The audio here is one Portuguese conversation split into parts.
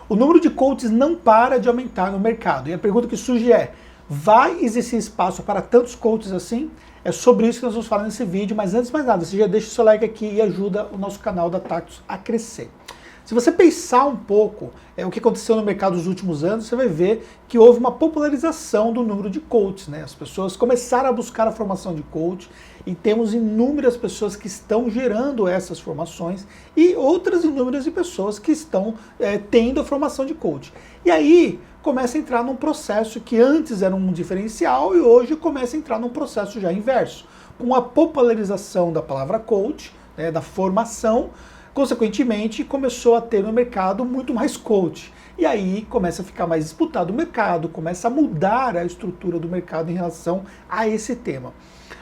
O número de coaches não para de aumentar no mercado. E a pergunta que surge é: vai existir espaço para tantos coaches assim? É sobre isso que nós vamos falar nesse vídeo, mas antes de mais nada, você já deixa o seu like aqui e ajuda o nosso canal da Tactus a crescer. Se você pensar um pouco o que aconteceu no mercado nos últimos anos, você vai ver que houve uma popularização do número de coaches, né? As pessoas começaram a buscar a formação de coach e temos inúmeras pessoas que estão gerando essas formações e outras inúmeras de pessoas que estão tendo a formação de coach. E aí começa a entrar num processo que antes era um diferencial e hoje começa a entrar num processo já inverso. Com a popularização da palavra coach, da formação, consequentemente, começou a ter no mercado muito mais coach. E aí começa a ficar mais disputado o mercado, começa a mudar a estrutura do mercado em relação a esse tema.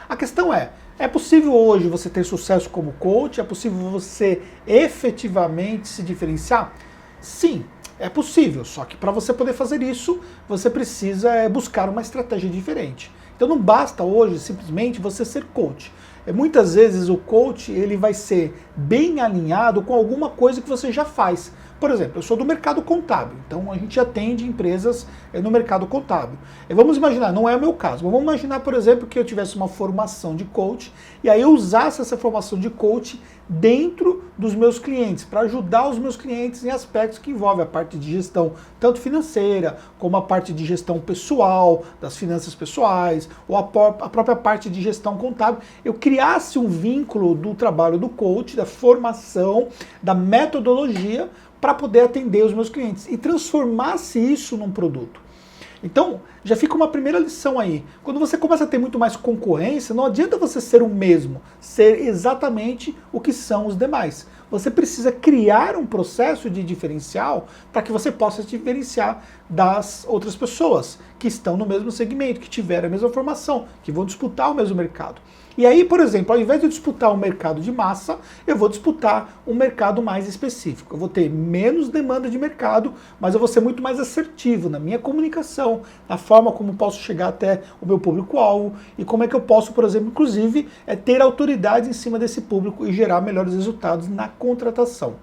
A questão é possível hoje você ter sucesso como coach? É possível você efetivamente se diferenciar? Sim, é possível, só que para você poder fazer isso, você precisa buscar uma estratégia diferente. Então não basta hoje simplesmente você ser coach. Muitas vezes o coach ele vai ser bem alinhado com alguma coisa que você já faz. Por exemplo, eu sou do mercado contábil, então a gente atende empresas no mercado contábil. Vamos imaginar, não é o meu caso, mas vamos imaginar, por exemplo, que eu tivesse uma formação de coach e aí eu usasse essa formação de coach dentro dos meus clientes, para ajudar os meus clientes em aspectos que envolvem a parte de gestão, tanto financeira, como a parte de gestão pessoal, das finanças pessoais, ou a própria parte de gestão contábil. Eu criasse um vínculo do trabalho do coach, da formação, da metodologia, para poder atender os meus clientes e transformasse isso num produto. Então, já fica uma primeira lição aí. Quando você começa a ter muito mais concorrência, não adianta você ser o mesmo, ser exatamente o que são os demais. Você precisa criar um processo de diferencial para que você possa se diferenciar das outras pessoas que estão no mesmo segmento, que tiveram a mesma formação, que vão disputar o mesmo mercado. E aí, por exemplo, ao invés de eu disputar um mercado de massa, eu vou disputar um mercado mais específico. Eu vou ter menos demanda de mercado, mas eu vou ser muito mais assertivo na minha comunicação, na forma como posso chegar até o meu público-alvo e como é que eu posso, por exemplo, inclusive, ter autoridade em cima desse público e gerar melhores resultados na contratação.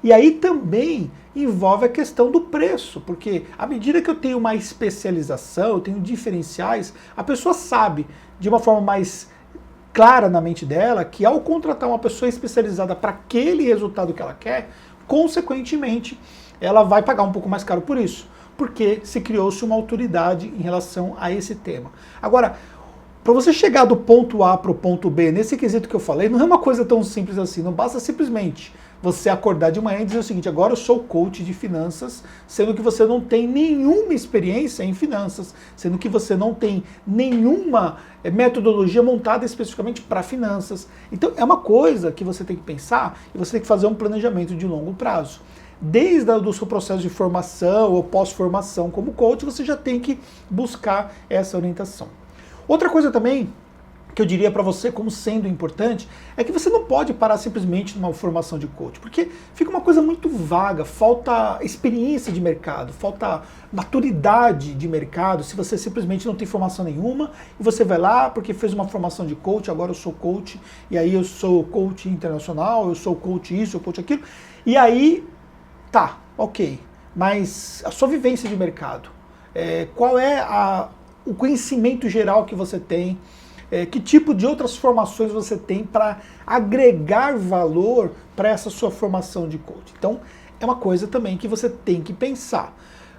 E aí também envolve a questão do preço, porque à medida que eu tenho uma especialização, eu tenho diferenciais, a pessoa sabe de uma forma mais clara na mente dela que ao contratar uma pessoa especializada para aquele resultado que ela quer, consequentemente, ela vai pagar um pouco mais caro por isso, porque se criou-se uma autoridade em relação a esse tema. Agora, para você chegar do ponto A para o ponto B, nesse quesito que eu falei, não é uma coisa tão simples assim, não basta simplesmente você acordar de manhã e dizer o seguinte: agora eu sou coach de finanças, sendo que você não tem nenhuma experiência em finanças, sendo que você não tem nenhuma metodologia montada especificamente para finanças. Então é uma coisa que você tem que pensar e você tem que fazer um planejamento de longo prazo. Desde o seu processo de formação ou pós-formação como coach, você já tem que buscar essa orientação. Outra coisa também que eu diria para você como sendo importante é que você não pode parar simplesmente numa formação de coach, porque fica uma coisa muito vaga, falta experiência de mercado, falta maturidade de mercado se você simplesmente não tem formação nenhuma e você vai lá porque fez uma formação de coach, agora eu sou coach, e aí eu sou coach internacional, eu sou coach isso, eu coach aquilo, e aí tá, ok, mas a sua vivência de mercado, qual é o conhecimento geral que você tem, que tipo de outras formações você tem para agregar valor para essa sua formação de coach. Então, é uma coisa também que você tem que pensar.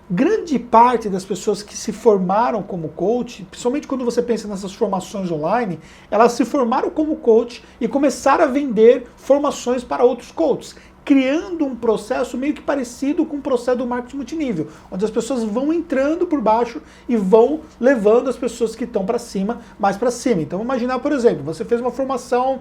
Grande parte das pessoas que se formaram como coach, principalmente quando você pensa nessas formações online, elas se formaram como coach e começaram a vender formações para outros coaches, criando um processo meio que parecido com o processo do marketing multinível, onde as pessoas vão entrando por baixo e vão levando as pessoas que estão para cima, mais para cima. Então, imaginar, por exemplo, você fez uma formação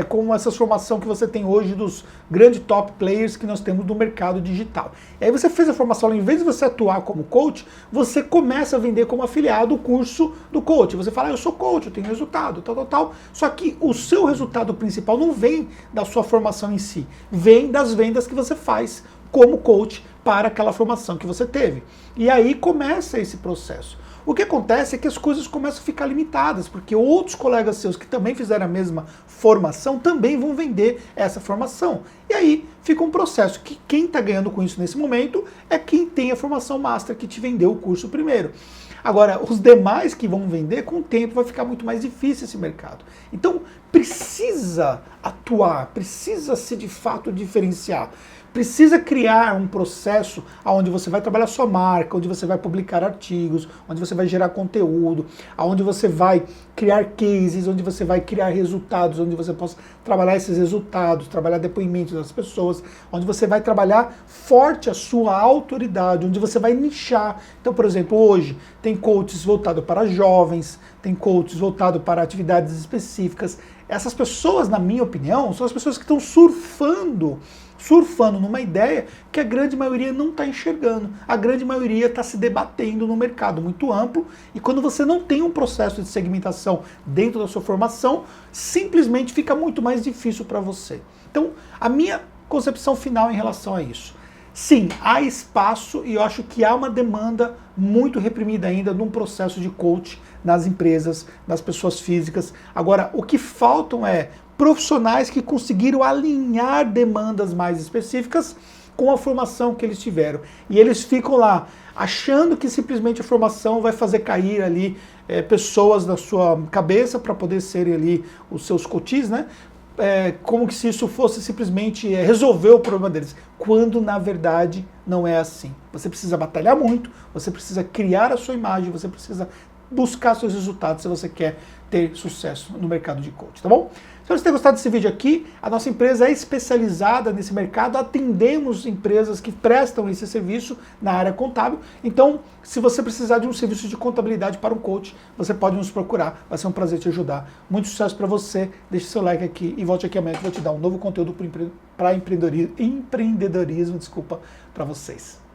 como essa formação que você tem hoje dos grandes top players que nós temos no mercado digital. E aí você fez a formação, em vez de você atuar como coach, você começa a vender como afiliado o curso do coach. Você fala: eu sou coach, eu tenho resultado, tal, tal, tal. Só que o seu resultado principal não vem da sua formação em si, vem das vendas que você faz como coach para aquela formação que você teve. E aí começa esse processo. O que acontece é que as coisas começam a ficar limitadas, porque outros colegas seus que também fizeram a mesma formação também vão vender essa formação. E aí fica um processo que quem está ganhando com isso nesse momento é quem tem a formação master que te vendeu o curso primeiro. Agora, os demais que vão vender, com o tempo vai ficar muito mais difícil esse mercado. Então, precisa atuar, precisa se de fato diferenciar. Precisa criar um processo onde você vai trabalhar sua marca, onde você vai publicar artigos, onde você vai gerar conteúdo, onde você vai criar cases, onde você vai criar resultados, onde você possa trabalhar esses resultados, trabalhar depoimentos das pessoas, onde você vai trabalhar forte a sua autoridade, onde você vai nichar. Então, por exemplo, hoje tem coaches voltados para jovens, tem coaches voltados para atividades específicas. Essas pessoas, na minha opinião, são as pessoas que estão surfando numa ideia que a grande maioria não está enxergando. A grande maioria está se debatendo no mercado muito amplo, e quando você não tem um processo de segmentação dentro da sua formação, simplesmente fica muito mais difícil para você. Então, a minha concepção final em relação a isso: sim, há espaço, e eu acho que há uma demanda muito reprimida ainda num processo de coach nas empresas, nas pessoas físicas. Agora, o que faltam é profissionais que conseguiram alinhar demandas mais específicas com a formação que eles tiveram. E eles ficam lá achando que simplesmente a formação vai fazer cair ali pessoas na sua cabeça para poder serem ali os seus coaches, né? Como que se isso fosse simplesmente resolver o problema deles, quando na verdade não é assim. Você precisa batalhar muito, você precisa criar a sua imagem, você precisa buscar seus resultados se você quer ter sucesso no mercado de coach, tá bom? Espero que você tenha gostado desse vídeo aqui. A nossa empresa é especializada nesse mercado, atendemos empresas que prestam esse serviço na área contábil. Então, se você precisar de um serviço de contabilidade para um coach, você pode nos procurar, vai ser um prazer te ajudar. Muito sucesso para você, deixe seu like aqui e volte aqui amanhã que eu vou te dar um novo conteúdo para empreendedorismo, para vocês.